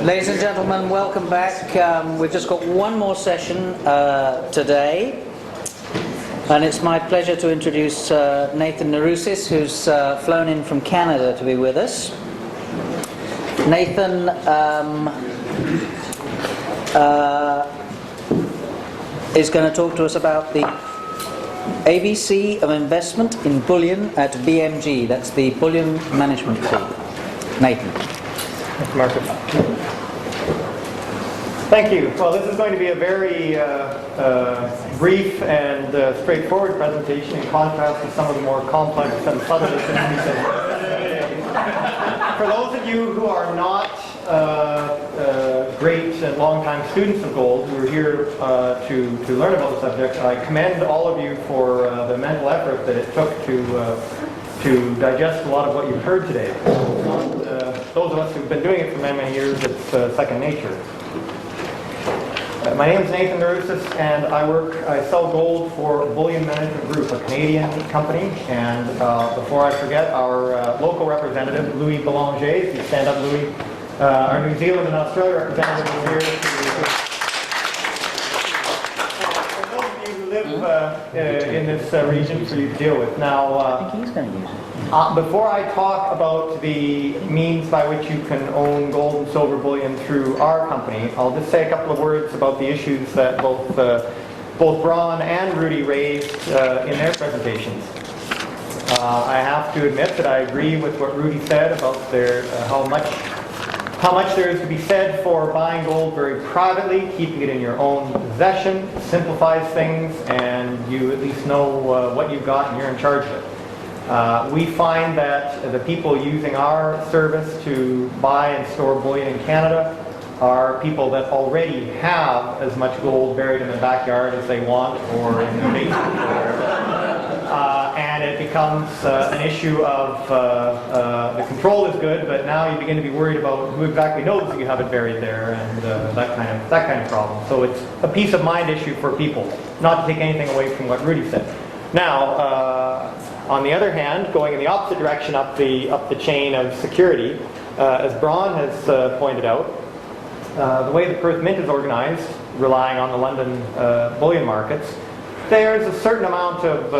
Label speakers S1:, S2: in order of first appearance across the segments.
S1: Ladies and gentlemen, welcome back. We've just got one more session today, and it's my pleasure to introduce Nathan Narousis, who's flown in from Canada to be with us. Nathan is going to talk to us about the ABC of investment in bullion at BMG. That's the Bullion Management Fee. Nathan.
S2: Thank you, Marcus. Thank you. Well, this is going to be a very brief and straightforward presentation in contrast to some of the more complex and subtle things we say. For those of you who are not great and long-time students of gold, who are here to learn about the subject, I commend all of you for the mental effort that it took to digest a lot of what you've heard today. Those of us who've been doing it for many, many years, it's second nature. My name is Nathan Narousis, and I sell gold for Bullion Management Group, a Canadian company. And before I forget, our local representative, Louis Boulanger, if you stand up, Louis, our New Zealand and Australia representative is here. For those of you who live in this region for you to deal with. Now,
S1: I think he's going to use it.
S2: Before I talk about the means by which you can own gold and silver bullion through our company, I'll just say a couple of words about the issues that both Braun and Rudy raised in their presentations. I have to admit that I agree with what Rudy said about how much there is to be said for buying gold very privately, keeping it in your own possession. It simplifies things, and you at least know what you've got and you're in charge of it. We find that the people using our service to buy and store bullion in Canada are people that already have as much gold buried in their backyard as they want, or in their basement, or whatever. And it becomes an issue of the control is good, but now you begin to be worried about who exactly knows that you have it buried there, and that kind of problem. So it's a peace of mind issue for people, not to take anything away from what Rudy said. Now, on the other hand, going in the opposite direction up the chain of security, as Braun has pointed out, the way the Perth Mint is organized, relying on the London bullion markets, there's a certain amount of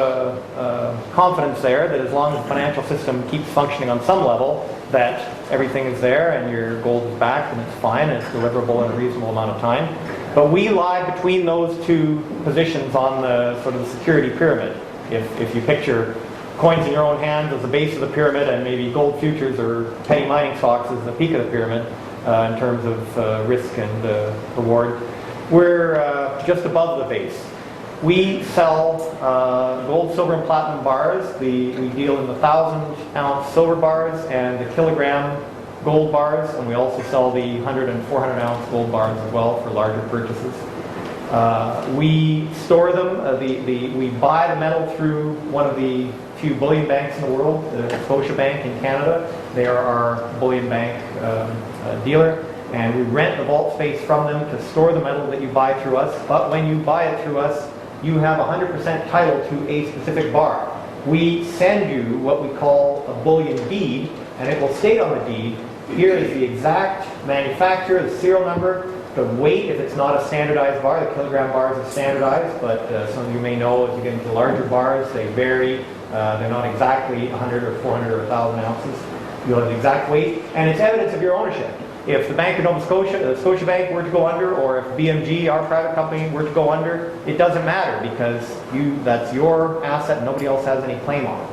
S2: confidence there that as long as the financial system keeps functioning on some level, that everything is there and your gold is back and it's fine and it's deliverable in a reasonable amount of time. But we lie between those two positions on the sort of the security pyramid. If you picture coins in your own hands as the base of the pyramid, and maybe gold futures or penny mining stocks as the peak of the pyramid in terms of risk and reward, we're just above the base. We sell gold, silver, and platinum bars. We deal in the 1,000-ounce silver bars and the kilogram gold bars, and we also sell the 100 and 400-ounce gold bars as well for larger purchases. We store them. We buy the metal through one of the few bullion banks in the world, the Scotia Bank in Canada. They are our bullion bank dealer, and we rent the vault space from them to store the metal that you buy through us. But when you buy it through us, you have 100% title to a specific bar. We send you what we call a bullion deed, and it will state on the deed, here is the exact manufacturer, the serial number, the weight, if it's not a standardized bar. The kilogram bars are standardized, but some of you may know as you get into larger bars, they vary. They're not exactly 100 or 400 or 1,000 ounces. You'll have the exact weight, and it's evidence of your ownership. If the Bank of Nova Scotia, the Scotia Bank, were to go under, or if BMG, our private company, were to go under, it doesn't matter because that's your asset and nobody else has any claim on it.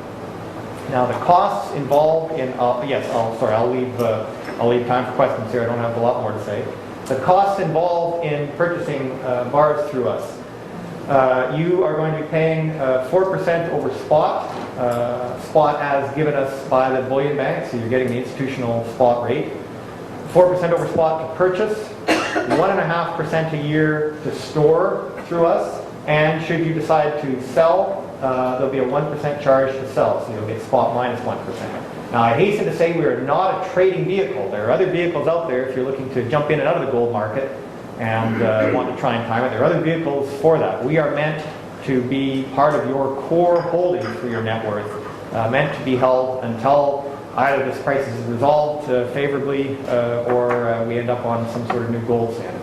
S2: Now, the costs involved in I'll leave time for questions here. I don't have a lot more to say. The costs involved in purchasing bars through us. You are going to be paying 4% over spot. Spot as given us by the bullion bank, so you're getting the institutional spot rate. 4% over spot to purchase, 1.5% a year to store through us, and should you decide to sell, there'll be a 1% charge to sell, so you'll get spot minus 1%. Now, I hasten to say we are not a trading vehicle. There are other vehicles out there if you're looking to jump in and out of the gold market and want to try and time it. There are other vehicles for that. We are meant to be part of your core holdings for your net worth, meant to be held until either this crisis is resolved favorably or we end up on some sort of new gold standard.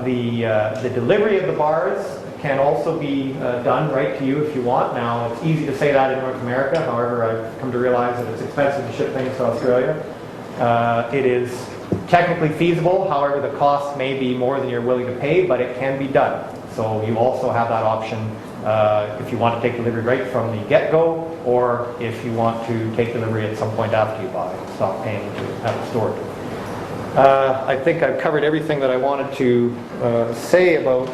S2: The delivery of the bars can also be done right to you if you want. Now, it's easy to say that in North America. However, I've come to realize that it's expensive to ship things to Australia. It is technically feasible. However, the cost may be more than you're willing to pay, but it can be done. So you also have that option if you want to take delivery right from the get-go, or if you want to take delivery at some point after you buy. Stop paying to have it stored. I think I've covered everything that I wanted to say about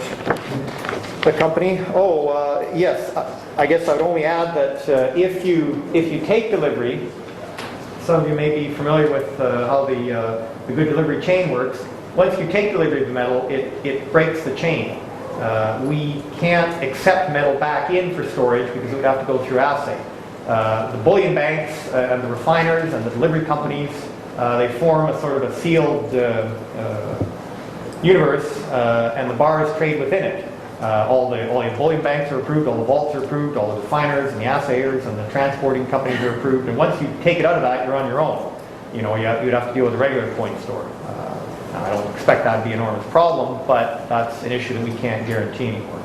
S2: the company. Yes, I guess I would only add that if you take delivery, some of you may be familiar with how the good delivery chain works. Once you take delivery of the metal, it breaks the chain. We can't accept metal back in for storage because it would have to go through assay. The bullion banks and the refiners and the delivery companies, they form a sort of a sealed universe, and the bars trade within it. All the bullion banks are approved, all the vaults are approved, all the refiners and the assayers and the transporting companies are approved. And once you take it out of that, you're on your own. You know, you'd have to deal with a regular coin store. Now, I don't expect that to be an enormous problem, but that's an issue that we can't guarantee anymore.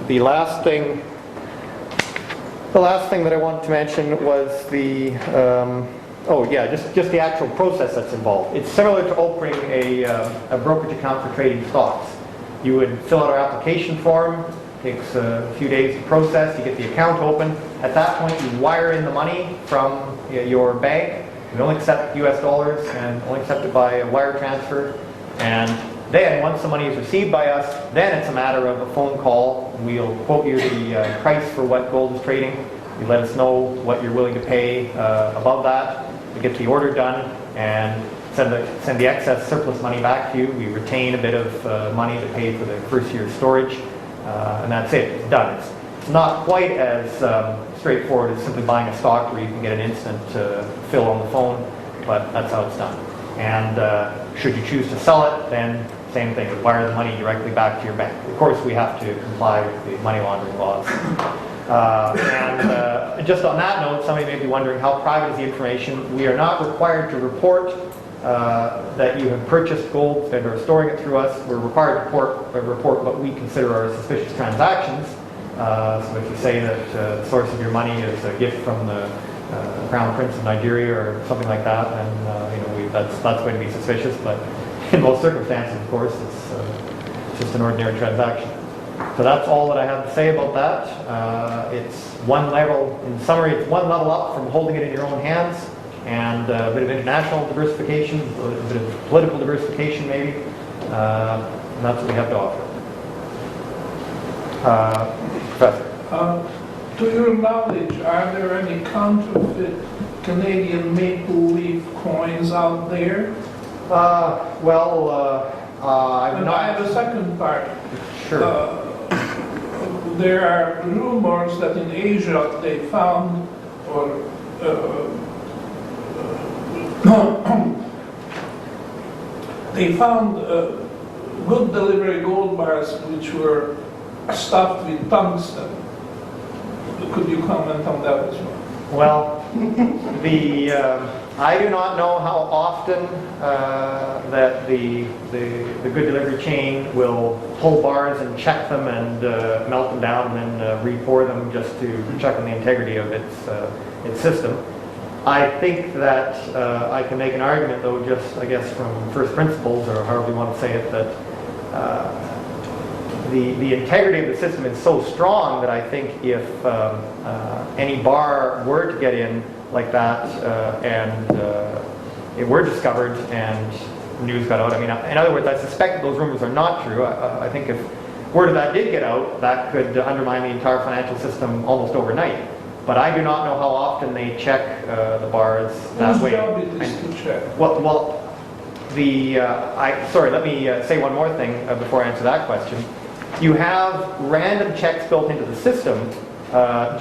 S2: The last thing that I wanted to mention was just the actual process that's involved. It's similar to opening a brokerage account for trading stocks. You would fill out our application form. It takes a few days to process. You get the account open. At that point, you wire in the money from your bank. We only accept US dollars and only accept it by a wire transfer. And then, once the money is received by us, then it's a matter of a phone call. We'll quote you the price for what gold is trading. You let us know what you're willing to pay above that. We get the order done and send the excess surplus money back to you. We retain a bit of money to pay for the first year's storage, and that's it. It's done. It's not quite as straightforward as simply buying a stock where you can get an instant fill on the phone, but that's how it's done. And should you choose to sell it, then same thing. We wire the money directly back to your bank. Of course, we have to comply with the money laundering laws. Just on that note, somebody may be wondering how private is the information. We are not required to report that you have purchased gold and are storing it through us. We're required to report what we consider are suspicious transactions. So if you say that the source of your money is a gift from the Crown Prince of Nigeria or something like that, then that's going to be suspicious. But in most circumstances, of course, it's just an ordinary transaction. So that's all that I have to say about that. It's one level, in summary, it's one level up from holding it in your own hands, and a bit of international diversification, a bit of political diversification maybe, and that's what we have to offer. Professor.
S3: To your knowledge, are there any counterfeit Canadian maple leaf coins out there?
S2: And
S3: I have a second part.
S2: Sure.
S3: There are rumors that in Asia they found, good delivery gold bars which were stuffed with tungsten. Could you comment on that as well?
S2: Well, I do not know how often that the good delivery chain will pull bars and check them and melt them down and then re-pour them just to check on the integrity of its system. I think that I can make an argument, though, just I guess from first principles, or however you want to say it, that the integrity of the system is so strong that I think if any bar were to get in like that and it were discovered and news got out, I mean, in other words, I suspect that those rumors are not true. I think if word of that did get out, that could undermine the entire financial system almost overnight. But I do not know how often they check the bars that way.
S3: Whose job it is to check?
S2: Sorry, let me say one more thing before I answer that question. You have random checks built into the system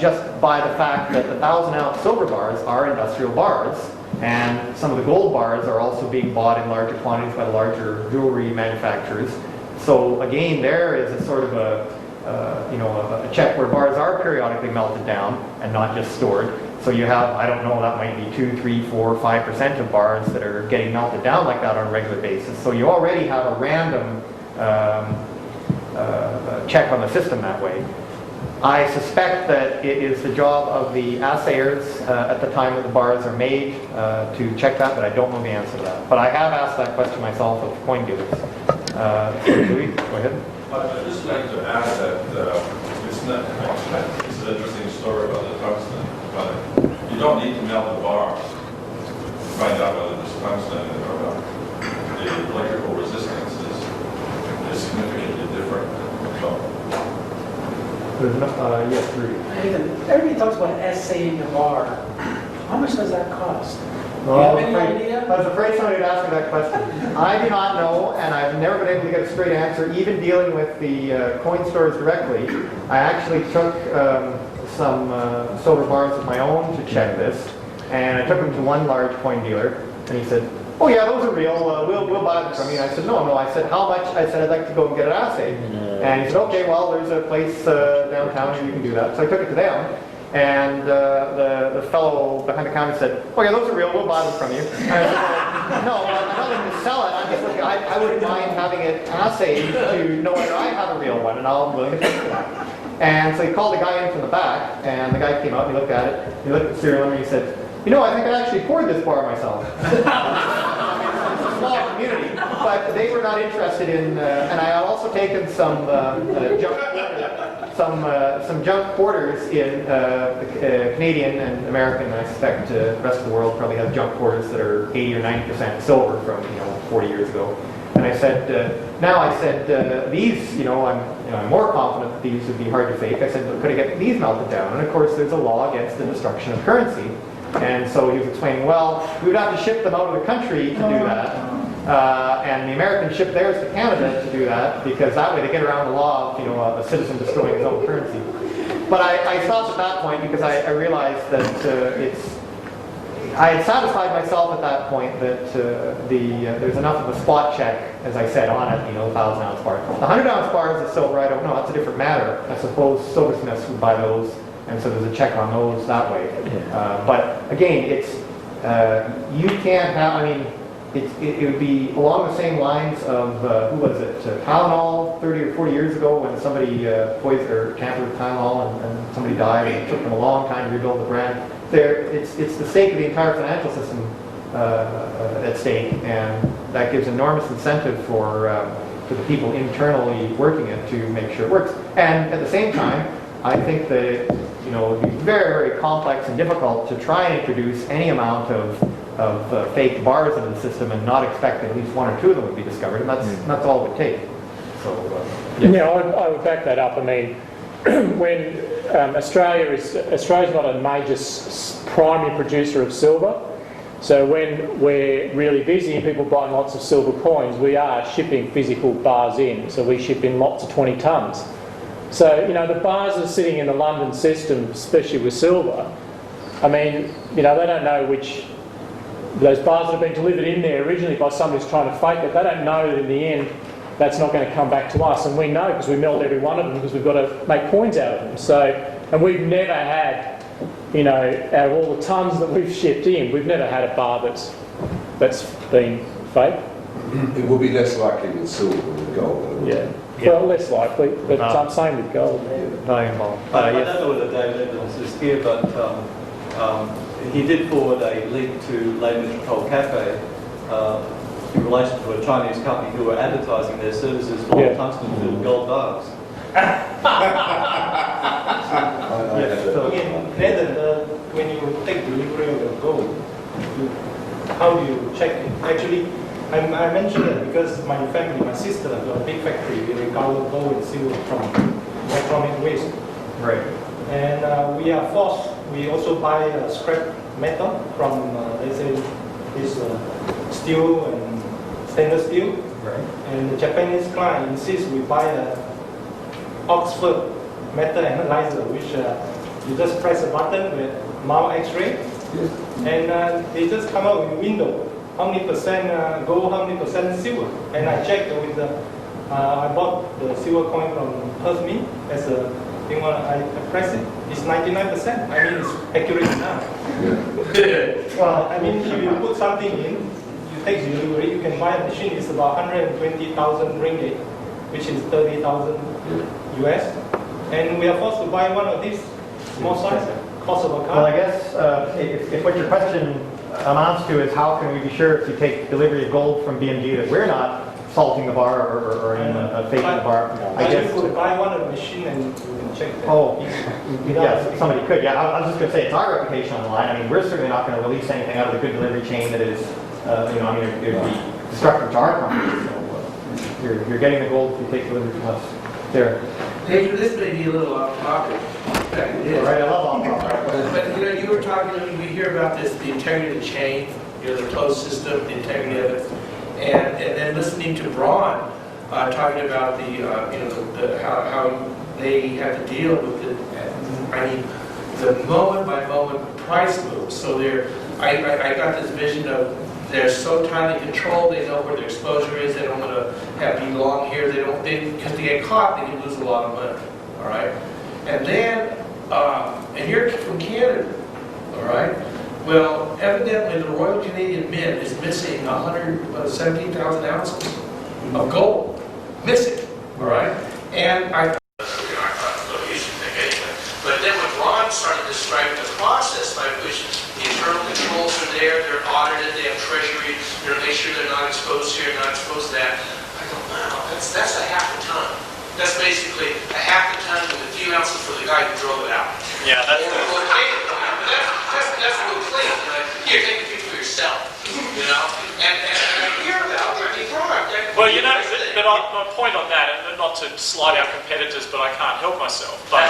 S2: just by the fact that the 1,000-ounce silver bars are industrial bars, and some of the gold bars are also being bought in larger quantities by the larger jewelry manufacturers. So again, there is a sort of a check where bars are periodically melted down and not just stored. So you have, I don't know, that might be 2, 3, 4, 5% of bars that are getting melted down like that on a regular basis. So you already have a random check on the system that way. I suspect that it is the job of the assayers at the time that the bars are made to check that, but I don't know the answer to that. But I have asked that question myself of coin dealers. Louis, go ahead.
S4: I'd just like to add that it's an interesting story about the tungsten, but you don't need to melt the bars to find out whether there's tungsten or not. The electrical resistance is significantly different. So,
S2: yes, Rudy.
S5: Nathan, everybody talks about assaying the bar. How much does that cost?
S2: Well,
S5: Do you
S2: I
S5: have
S2: was
S5: any
S2: afraid-
S5: idea?
S2: I was afraid somebody would ask me that question. I do not know, and I've never been able to get a straight answer, even dealing with the coin stores directly. I actually took some silver bars of my own to check this, and I took them to one large coin dealer, and he said, "Oh yeah, those are real, we'll buy them from you." And I said, no, I said, "How much?" I said, "I'd like to go and get it assayed." And he said, "Okay, well, there's a place downtown and you can do that." So I took it to them. And the fellow behind the counter said, "Oh yeah, those are real, we'll buy them from you." And I said, "Well, no, I'm not looking to sell it. I'm just looking, I wouldn't mind having it assayed to know whether I have a real one, and I'm willing to pay for that." And so he called the guy in from the back, and the guy came out, and he looked at it, he looked at the serial number, and he said, "You know, I think I actually poured this bar myself." It's a small community, but they were not interested in, and I had also taken some junk quarters in Canadian and American, and I suspect the rest of the world probably has junk quarters that are 80 or 90% silver from 40 years ago. And I said, these, I'm more confident that these would be hard to fake. I said, "But could I get these melted down?" And of course, there's a law against the destruction of currency. And so he was explaining, well, we would have to ship them out of the country to do that. And the Americans ship theirs to Canada to do that, because that way they get around the law of, a citizen destroying his own currency. But I stopped at that point because I realized that I had satisfied myself at that point that there's enough of a spot check, as I said, on it, 1,000-ounce bar. The 100-ounce bars of silver, I don't know, that's a different matter. I suppose silversmiths would buy those, and so there's a check on those that way. But again, you can't have, it would be along the same lines of, who was it, Tylenol 30 or 40 years ago when somebody poisoned or tampered with Tylenol and somebody died, and it took them a long time to rebuild the brand. It's the stake of the entire financial system at stake, and that gives enormous incentive for the people internally working it to make sure it works. And at the same time, I think that it would be very, very complex and difficult to try and introduce any amount of fake bars into the system and not expect that at least one or two of them would be discovered, and that's all it would take. So,
S6: yeah, I would back that up. When Australia's not a major primary producer of silver, so when we're really busy and people buying lots of silver coins, we are shipping physical bars in. So we ship in lots of 20 tonnes. So the bars are sitting in the London system, especially with silver. They don't know which. Those bars that have been delivered in there originally by somebody who's trying to fake it, they don't know that in the end that's not going to come back to us. And we know because we melt every one of them because we've got to make coins out of them. And we've never had, out of all the tons that we've shipped in, we've never had a bar that's been fake.
S7: It will be less likely with silver than with gold.
S6: Yeah. Well, less likely, but I'm saying with gold.
S2: not involved.
S8: I don't know whether David Evans is here, but he did forward a link to Le Metropole Cafe in relation to a Chinese company who were advertising their services for tungsten-filled gold bars.
S9: Nathan, when you take delivery of your gold, how do you check it? Actually, I mentioned it because my family, my sister, got a big factory. We recover gold and silver from electronic waste.
S2: Right.
S9: And we are forced. We also buy scrap metal from, let's say, this steel and stainless steel.
S2: Right.
S9: And the Japanese client insists we buy a Oxford metal analyzer, which you just press a button with mount X-ray, and they just come out with a window. How many percent gold, how many percent silver? And I checked with the I bought the silver coin from Eötvös as a thing when I press it. It's 99%. I mean, it's accurate now. Well, I mean, if you put something in, you take delivery, you can buy a machine. It's about 120,000 ringgit, which is 30,000 US. And we are forced to buy one of these small size, cost of a car.
S2: Well, I guess if what your question amounts to is how can we be sure if you take delivery of gold from BMG that we're not salting the bar or faking the bar, I guess.
S9: You could buy one of the machine and you can check that.
S2: Oh, yes, somebody could. Yeah, I was just going to say it's our reputation on the line. I mean, we're certainly not going to release anything out of the good delivery chain that is, I mean, it would be destructive to our company. So you're getting the gold if you take delivery from us. There.
S5: Pedro, this may be a little off topic.
S2: All right, I love on-topic.
S5: But you were talking, we hear about this, the integrity of the chain, the closed system, the integrity of it, and then listening to Braun talking about how they have to deal with the moment by moment price moves. So I got this vision of they're so tightly controlled, they know where their exposure is, they don't want to be long here, because they get caught, they can lose a lot of money, all right? And then, and you're from Canada, all right? Well, evidently the Royal Canadian Mint is missing 117,000 ounces of gold, missing, all right? And I but then when Ron started describing the process by which the internal controls are there, they're audited, they have treasury, they're make sure they're not exposed here, not exposed to that. I go, wow, that's a half a ton. That's basically a half a ton with a few ounces for the guy who drove it out.
S6: Yeah, that's
S5: That's real clean. Here, take a few for yourself. And I hear about it.
S6: Well, but my point on that, and not to slight our competitors, but I can't help myself. But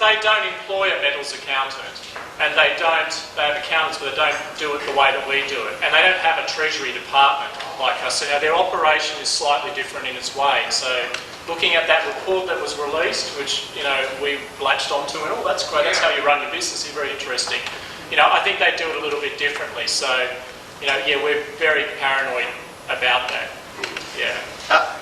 S6: they don't employ a metals accountant, and they have accountants, but they don't do it the way that we do it, and they don't have a treasury department like us. So now their operation is slightly different in its way. So looking at that report that was released, which we latched onto, and that's great. That's how you run your business. It's very interesting. I think they do it a little bit differently. So we're very paranoid about that. Yeah.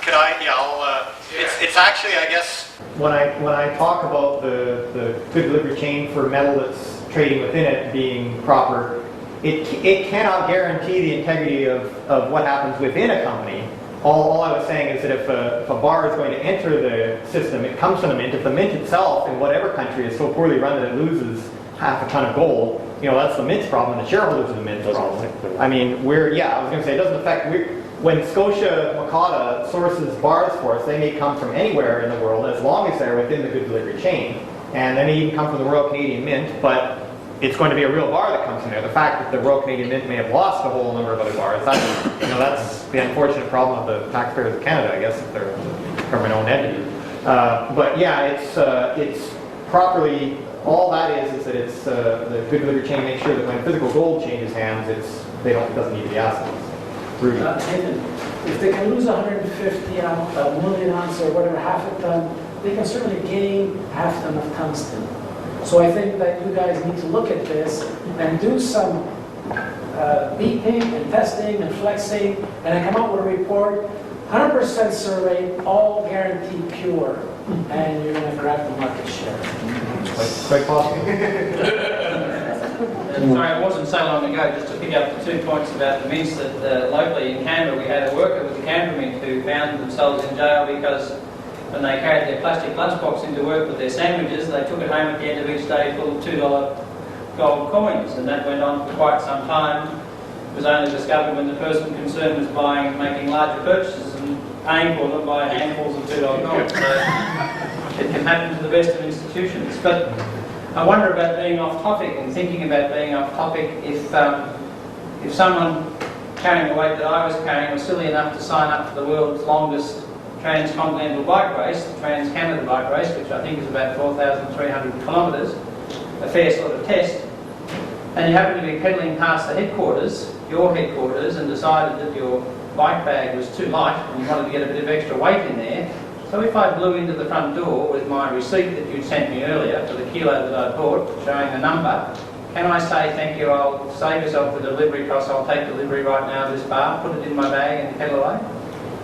S10: Could I? Yeah, it's actually, I guess.
S2: When I talk about the good delivery chain for metal that's trading within it being proper, it cannot guarantee the integrity of what happens within a company. All I was saying is that if a bar is going to enter the system, it comes from the mint. If the mint itself, in whatever country, is so poorly run that it loses half a ton of gold, that's the mint's problem, and the shareholders of the mint's problem. I mean, I was going to say, it doesn't affect. When Scotia Makata sources bars for us, they may come from anywhere in the world as long as they're within the good delivery chain. And they may even come from the Royal Canadian Mint, but it's going to be a real bar that comes from there. The fact that the Royal Canadian Mint may have lost a whole number of other bars, that's the unfortunate problem of the taxpayers of Canada, I guess, if they're a government-owned entity. But yeah, it's properly, all that is that it's the good delivery chain makes sure that when physical gold changes hands, it doesn't need to be assets.
S5: If they can lose 150 a million ounces or whatever, half a ton, they can certainly gain half a ton of tungsten. So I think that you guys need to look at this and do some beeping and testing and flexing, and then come out with a report, 100% survey, all guaranteed pure, and you're going to grab the market share.
S2: Quite possible.
S11: Sorry, it wasn't so long ago, just to pick up the 2 points about the mints, that locally in Canberra we had a worker with the Canberra Mint who found themselves in jail because when they carried their plastic lunchbox into work with their sandwiches, they took it home at the end of each day full of $2 gold coins, and that went on for quite some time. It was only discovered when the person concerned was making larger purchases and paying for them by handfuls of $2 coins. So it can happen to the best of institutions. But I wonder about being off topic and thinking about being off topic if someone carrying the weight that I was carrying was silly enough to sign up for the world's longest transcontinental bike race, the Trans-Canada bike race, which I think is about 4,300 kilometres, a fair sort of test, and you happen to be pedalling past the headquarters, your headquarters, and decided that your bike bag was too light and you wanted to get a bit of extra weight in there. So if I blew into the front door with my receipt that you'd sent me earlier for the kilo that I bought, showing the number, can I say thank you, I'll save yourself the delivery costs, I'll take delivery right now of this bar, put it in my bag and head away?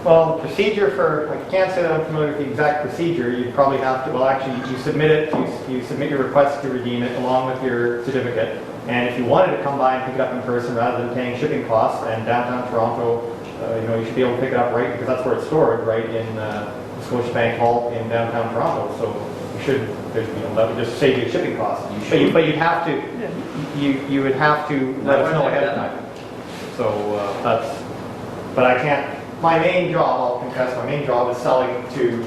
S2: Well, the procedure for, I can't say that I'm familiar with the exact procedure. You probably have to, well actually, you submit it, you submit your request to redeem it along with your certificate. And if you wanted to come by and pick it up in person rather than paying shipping costs, and downtown Toronto, you should be able to pick it up right, because that's where it's stored, right in the Scotia Bank Hall in downtown Toronto. So you should, that would just save you shipping costs. But you'd have to, you would have to let us know ahead of time. So that's, but I can't. My main job, I'll confess, my main job is selling to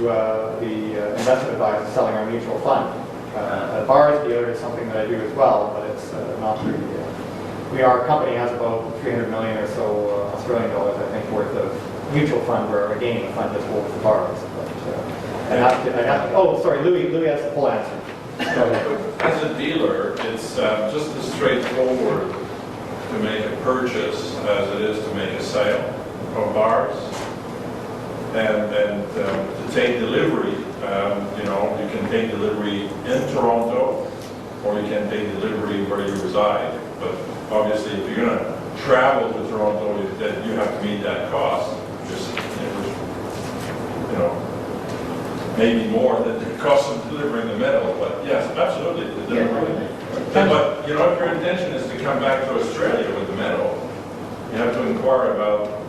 S2: the investment advisors, selling our mutual fund. A bars dealer is something that I do as well, but it's not really. Our company has about 300 million or so Australian dollars, I think, worth of mutual fund, where again the fund just holds the bars. But oh, sorry, Louis has the full answer.
S4: As a dealer, it's just as straightforward to make a purchase as it is to make a sale of bars, and to take delivery. You can take delivery in Toronto, or you can take delivery where you reside. But obviously, if you're going to travel to Toronto, then you have to meet that cost. Just maybe more than the cost of delivering the metal. But yes, absolutely, the delivery. But if your intention is to come back to Australia with the metal, you have to inquire about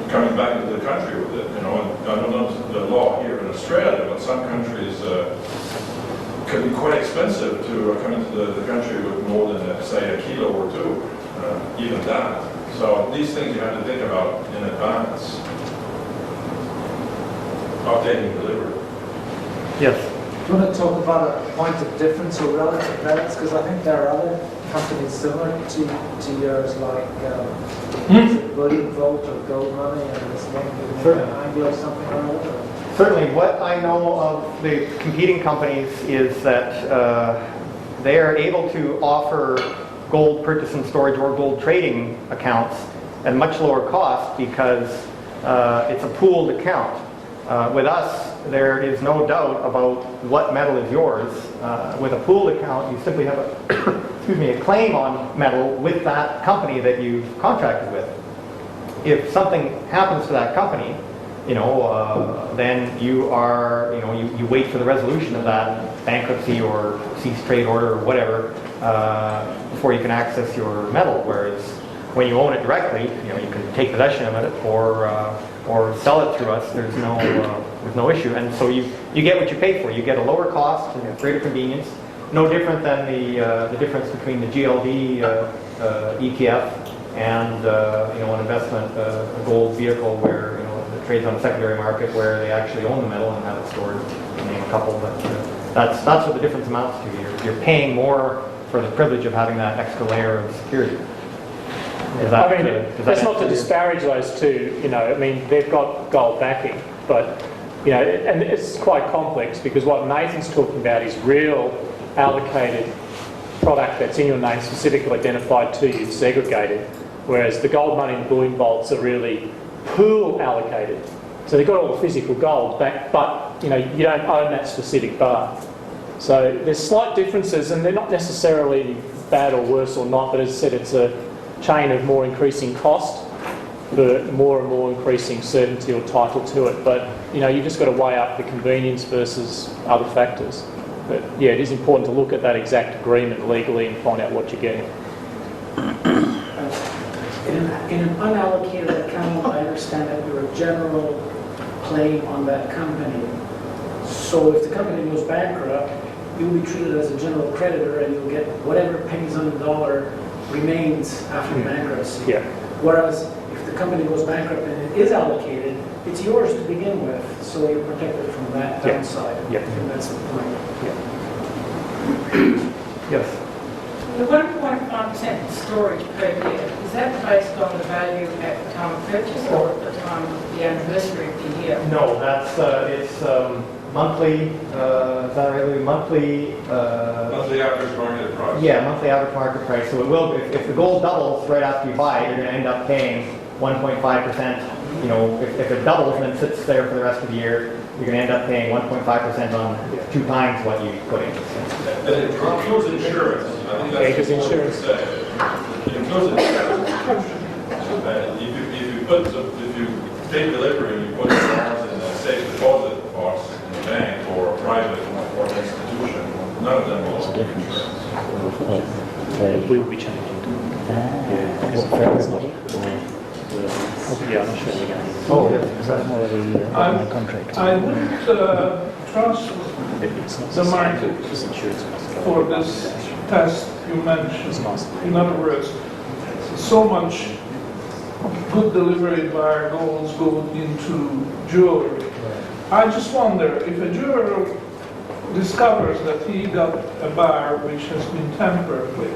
S4: coming back into the country with it. And I don't know the law here in Australia, but some countries can be quite expensive to come into the country with more than, say, a kilo or two, even that. So these things you have to think about in advance of taking delivery.
S2: Yes.
S12: Do you want to talk about a point of difference or relative merits? Because I think there are other companies similar to yours, like Bullion, Vault, or Gold Money, and this one, Anglo something or other.
S2: Certainly, what I know of the competing companies is that they are able to offer gold purchase and storage or gold trading accounts at much lower cost because it's a pooled account. With us, there is no doubt about what metal is yours. With a pooled account, you simply have a claim on metal with that company that you've contracted with. If something happens to that company, then you are, you wait for the resolution of that bankruptcy or cease trade order or whatever before you can access your metal. Whereas when you own it directly, you can take possession of it or sell it through us. There's no issue, and so you get what you pay for. You get a lower cost and greater convenience. No different than the difference between the GLD ETF and an investment a gold vehicle where it trades on a secondary market where they actually own the metal and have it stored. Name a couple, but that's what the difference amounts to. You're paying more for the privilege of having that extra layer of security.
S6: That's not to disparage those two. They've got gold backing, but and it's quite complex because what Nathan's talking about is real allocated product that's in your name, specifically identified to you, segregated. Whereas the gold money and bullion vaults are really pool allocated. So they've got all the physical gold back, but you don't own that specific bar. So there's slight differences, and they're not necessarily bad or worse or not. But as I said, it's a chain of more increasing cost, but more and more increasing certainty or title to it. But you've just got to weigh up the convenience versus other factors. But yeah, it is important to look at that exact agreement legally and find out what you're getting.
S12: In an unallocated account, I understand that you're a general claim on that company. So if the company goes bankrupt, you'll be treated as a general creditor and you'll get whatever pennies on the dollar remains after bankruptcy.
S6: Yeah.
S12: Whereas if the company goes bankrupt and it is allocated, it's yours to begin with, so you're protected from that downside.
S6: Yeah.
S12: I think that's the point.
S2: Yes.
S13: The 1.5% storage per year, is that based on the value at the time of purchase or at the time of the anniversary of the year?
S2: No, that's it's monthly. Is that right, Louis? Monthly.
S4: Monthly average market price.
S2: Yeah, monthly average market price. So it will. If the gold doubles right after you buy it, you're going to end up paying 1.5%. If it doubles and then sits there for the rest of the year, you're going to end up paying 1.5% on 2 times what you put in.
S4: And it includes insurance. I think that's
S6: Because insurance.
S4: It includes insurance. If you take delivery and you put your bonds in a safe deposit box in the bank or a private or an institution, none of them will have insurance.
S6: We will be changing. Because it's not. Yeah, I'm not sure we're going to.
S2: Oh,
S3: I wouldn't trust the market for this test you mentioned. In other words, so much good delivery bar goals go into jewelry. I just wonder if a jeweler discovers that he got a bar which has been tampered with,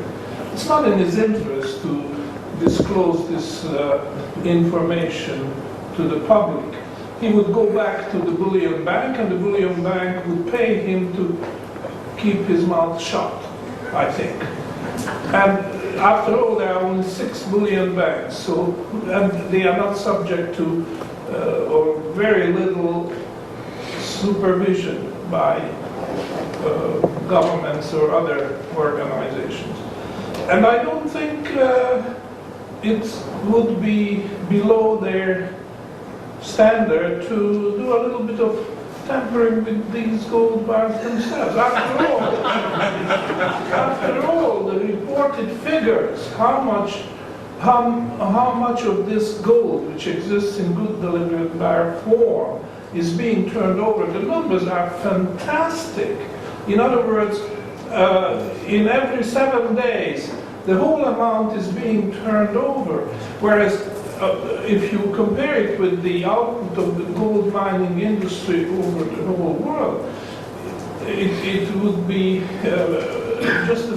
S3: it's not in his interest to disclose this information to the public. He would go back to the Bullion Bank, and the Bullion Bank would pay him to keep his mouth shut, I think. And after all, there are only 6 bullion banks, so and they are not subject to or very little supervision by governments or other organizations. And I don't think it would be below their standard to do a little bit of tampering with these gold bars themselves. After all, the reported figures, how much of this gold, which exists in good delivered bar form, is being turned over, the numbers are fantastic. In other words, in every 7 days, the whole amount is being turned over, whereas if you compare it with the output of the gold mining industry over the whole world, it would be just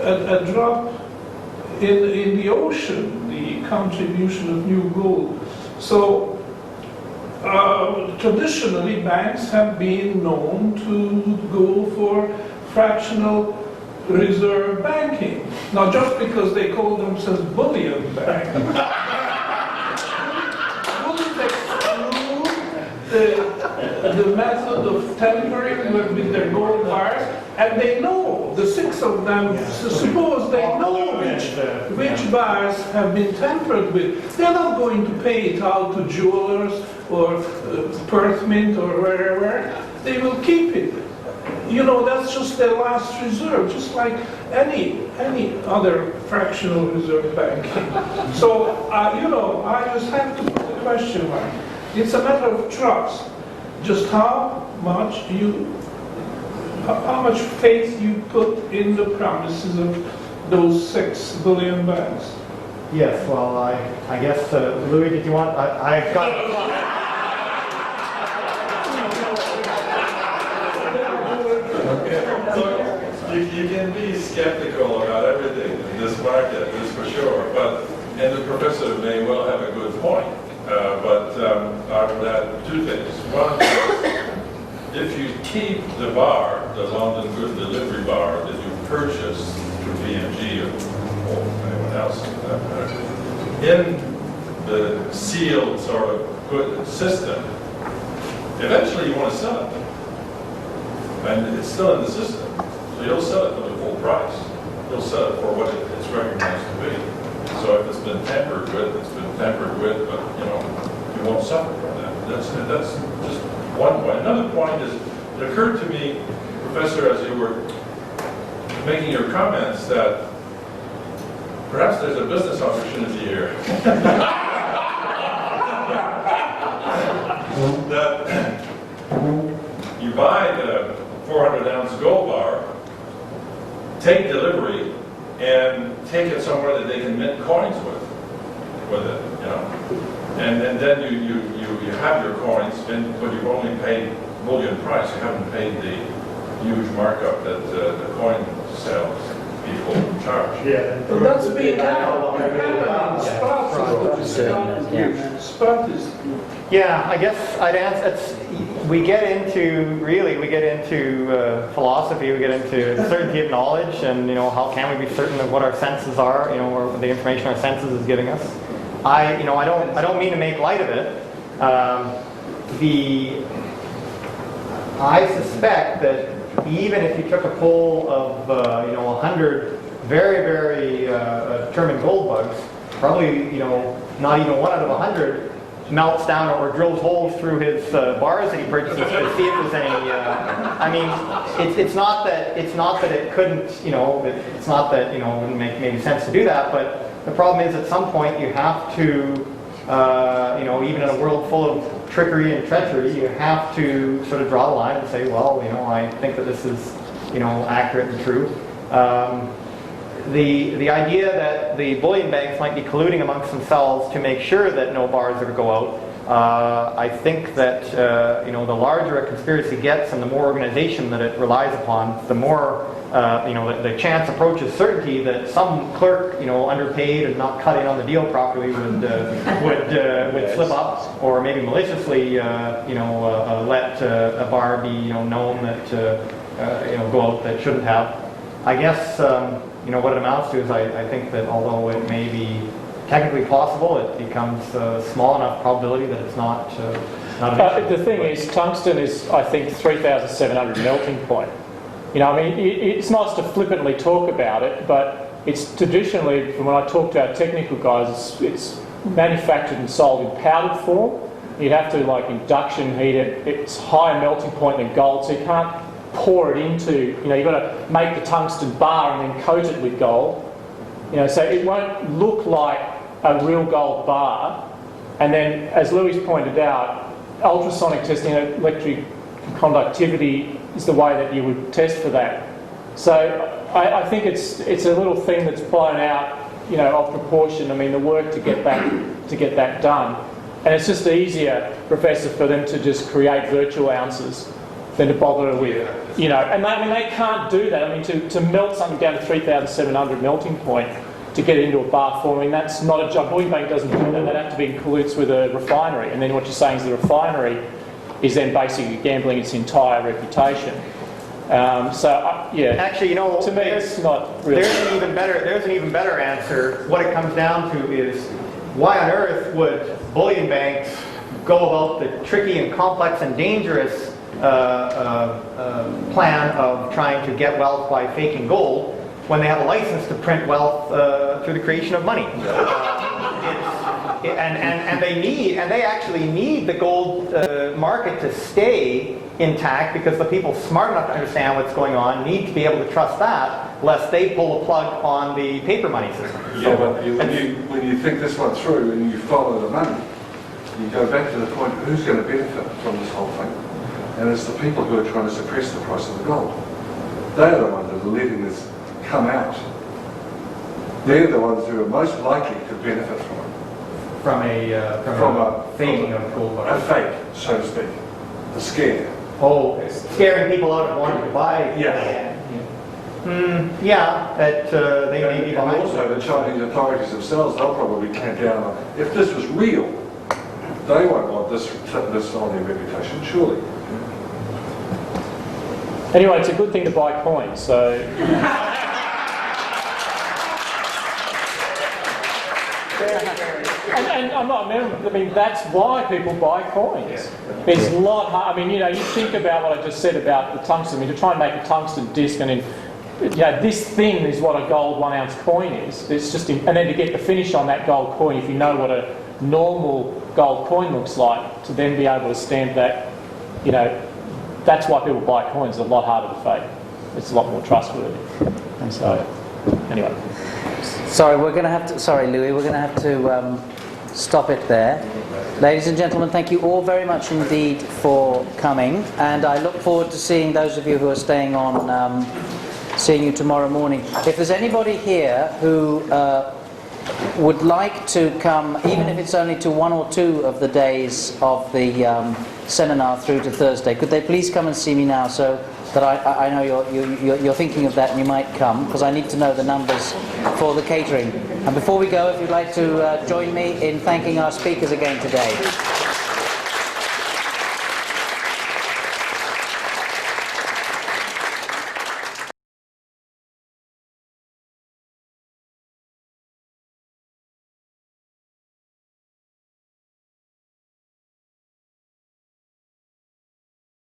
S3: a drop in the ocean, the contribution of new gold. So traditionally, banks have been known to go for fractional reserve banking. Now, just because they call themselves bullion bank, the method of tampering with their gold bars, and they know, the 6 of them, suppose they know which bars have been tampered with. They're not going to pay it out to jewelers or Perth Mint or wherever. They will keep it. You know, that's just their last reserve, just like any other fractional reserve banking. So, you know, I just have to put the question mark. It's a matter of trust. Just how much faith you put in the promises of those 6 billion banks.
S2: Yes, well, I guess, Louis, did you want, I've got...
S4: So you can be skeptical about everything in this market, that's for sure, and the professor may well have a good point. But I would add 2 things. One is, if you keep the bar, the London Good Delivery bar that you purchased through BMG or anyone else, in the sealed sort of good system, eventually you want to sell it. And it's still in the system. So you'll sell it for the full price. You'll sell it for what it's recognized to be. So if it's been tampered with, it's been tampered with, but you know, you won't suffer from that. That's just one point. Another point is, it occurred to me, Professor, as you were making your comments, that perhaps there's a business opportunity here. That you buy the 400-ounce gold bar, take delivery, and take it somewhere that they can mint coins with it, you know. And then you have your coins, but you've only paid bullion price. You haven't paid the huge markup that the coin sales people charge.
S3: Yeah. But that's being spot is.
S2: Yeah, I guess I'd answer. We get into philosophy. We get into certainty of knowledge, and you know, how can we be certain of what our senses are? You know, or the information our senses is giving us. I don't mean to make light of it. I suspect that even if you took a poll of 100 very, very determined gold bugs, probably not even 1 out of 100 melts down or drills holes through his bars that he purchases to see if there's any. I mean, it's not that it couldn't, it's not that it wouldn't make maybe sense to do that, but the problem is at some point you have to, even in a world full of trickery and treachery, you have to sort of draw the line and say, well, I think that this is, accurate and true. The idea that the bullion banks might be colluding amongst themselves to make sure that no bars ever go out, I think that the larger a conspiracy gets and the more organization that it relies upon, the more the chance approaches certainty that some clerk underpaid and not cut in on the deal properly would slip up, or maybe maliciously let a bar be known that go out that shouldn't have. I guess what it amounts to is I think that although it may be technically possible, it becomes a small enough probability that it's not an issue.
S6: The thing is, tungsten is, I think, 3,700 melting point. It's nice to flippantly talk about it, but it's traditionally, from when I talk to our technical guys, it's manufactured and sold in powdered form. You'd have to induction heat it. It's higher melting point than gold, so you can't pour it into, you've got to make the tungsten bar and then coat it with gold. So it won't look like a real gold bar. And then, as Louis pointed out, ultrasonic testing, electric conductivity is the way that you would test for that. So I think it's a little thing that's blown out, of proportion. I mean, the work to get that done, and it's just easier, Professor, for them to just create virtual ounces than to bother with, And they can't do that. I mean, to melt something down to 3,700 melting point to get it into a bar form, that's not a job. Bullion bank doesn't do that. They'd have to be in cahoots with a refinery, and then what you're saying is the refinery is then basically gambling its entire reputation.
S2: Actually,
S6: to me, it's not really.
S2: There's an even better answer. What it comes down to is, why on earth would bullion banks go about the tricky and complex and dangerous plan of trying to get wealth by faking gold when they have a license to print wealth through the creation of money? And they actually need the gold market to stay intact, because the people smart enough to understand what's going on need to be able to trust that, lest they pull a plug on the paper money system.
S7: Yeah, but when you think this one through and you follow the money, you go back to the point, who's going to benefit from this whole thing? And it's the people who are trying to suppress the price of the gold. They're the ones that are letting this come out. They're the ones who are most likely to benefit from it.
S2: From a faking of gold bars.
S7: A fake, so to speak. A scare.
S2: Oh, scaring people out of wanting to buy.
S7: Yeah.
S2: They may be behind.
S7: And also the Chinese authorities themselves, they'll probably clamp down on, if this was real, they won't want this on their reputation, surely.
S6: Anyway, it's a good thing to buy coins, so. And I'm not, I mean, that's why people buy coins. It's a lot hard. I mean, you think about what I just said about the tungsten. I mean, to try and make a tungsten disc, and then, this thing is what a gold 1 ounce coin is. It's just, and then to get the finish on that gold coin, if you know what a normal gold coin looks like, to then be able to stamp that, that's why people buy coins. It's a lot harder to fake. It's a lot more trustworthy. And so, anyway.
S1: Sorry, Louis, we're going to have to stop it there. Ladies and gentlemen, thank you all very much indeed for coming, and I look forward to seeing those of you who are staying on, seeing you tomorrow morning. If there's anybody here who would like to come, even if it's only to 1 or 2 of the days of the seminar through to Thursday, could they please come and see me now, so that I know you're thinking of that and you might come, because I need to know the numbers for the catering. And before we go, if you'd like to join me in thanking our speakers again today.